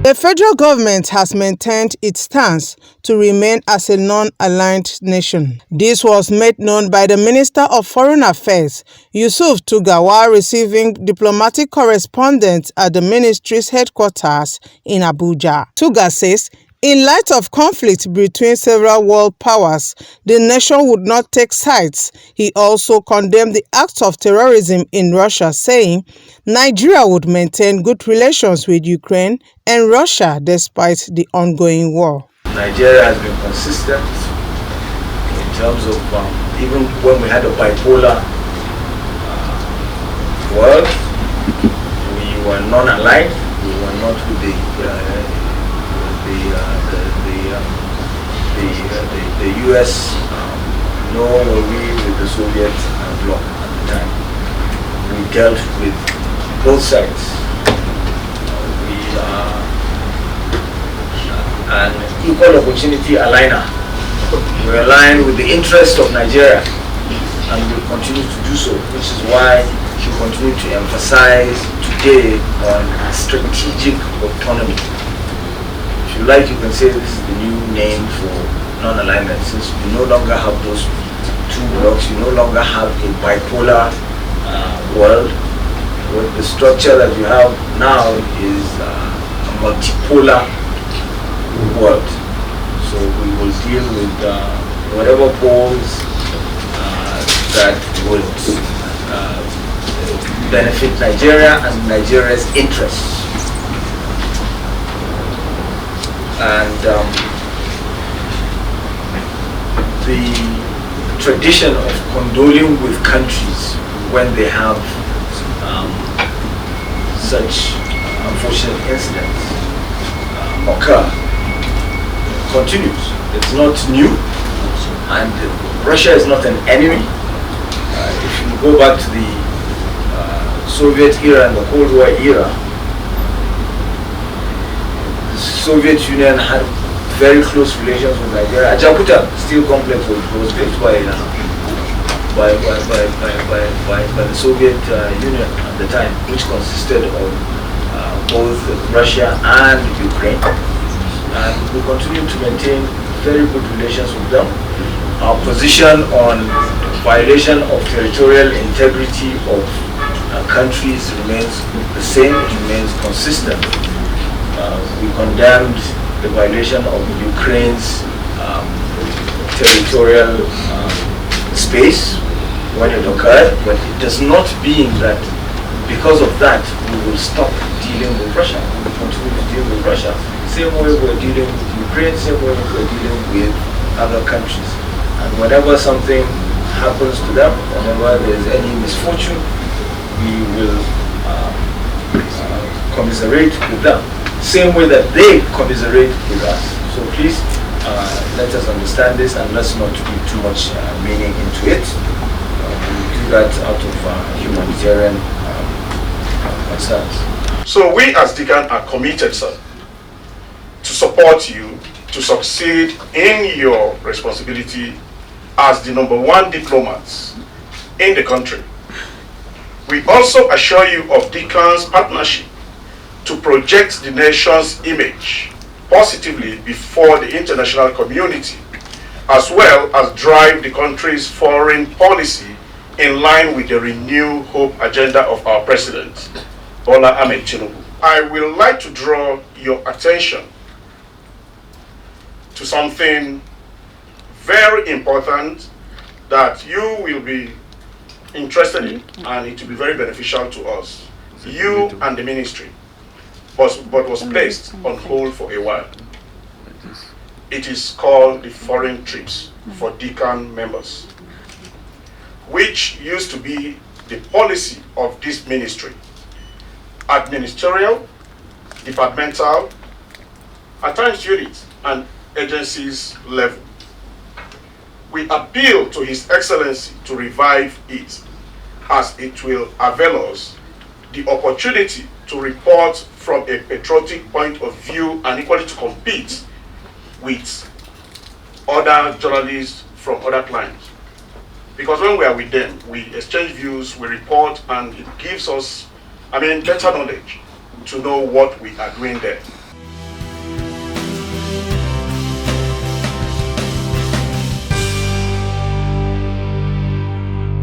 The federal government has maintained its stance to remain as a non-aligned nation. This was made known by the Minister of Foreign Affairs, Yusuf Tuggar, while receiving diplomatic correspondents at the ministry's headquarters in Abuja. Tuggar says, in light of conflict between several world powers, the nation would not take sides. He also condemned the acts of terrorism in Russia, saying Nigeria would maintain good relations with Ukraine and Russia despite the ongoing war. Nigeria has been consistent in terms of even when we had a bipolar world, we were non-aligned. We were not with the US, nor were we with the Soviet bloc at the time. We dealt with both sides. We are an equal opportunity aligner. We align with the interest of Nigeria, and we continue to do so, which is why we continue to emphasize today on strategic autonomy. If you like, you can say this is the new name for non-alignment, since we no longer have those two blocks. You no longer have a bipolar world. The structure that you have now is a multipolar world. So we will deal with whatever poles that would benefit Nigeria and Nigeria's interests. And the tradition of condoling with countries when they have such unfortunate incidents occur continues. It's not new, and Russia is not an enemy. If you go back to the Soviet era and the Cold War era, the Soviet Union had very close relations with Nigeria. Ajakuta steel complex was built by the Soviet Union at the time, which consisted of both Russia and Ukraine. And we continue to maintain very good relations with them. Our position on violation of territorial integrity of countries remains the same, it remains consistent. We condemned the violation of Ukraine's territorial space when it occurred, but it does not mean that because of that we will stop dealing with Russia. We will continue to deal with Russia same way we're dealing with Ukraine, same way we're dealing with other countries. And whenever something happens to them, whenever there's any misfortune, we will commiserate with them, same way that they commiserate with us. So please let us understand this, and let's not put too much meaning into it. We do that out of humanitarian concerns. So we as Deacon are committed, sir, to support you to succeed in your responsibility as the #1 diplomats in the country. We also assure you of Deacon's partnership to project the nation's image positively before the international community, as well as drive the country's foreign policy in line with the Renew Hope agenda of our President, Bola Ahmed Tinubu. I would like to draw your attention to something very important that you will be interested in, and it will be very beneficial to us, you and the ministry, but was placed on hold for a while. It is called the foreign trips for Deacon members, which used to be the policy of this ministry, administerial, departmental, at times unit and agencies level. We appeal to His Excellency to revive it, as it will avail us the opportunity to report from a patriotic point of view and equally to compete with other journalists from other climes. Because when we are with them, we exchange views, we report, and it gives us, better knowledge to know what we are doing there.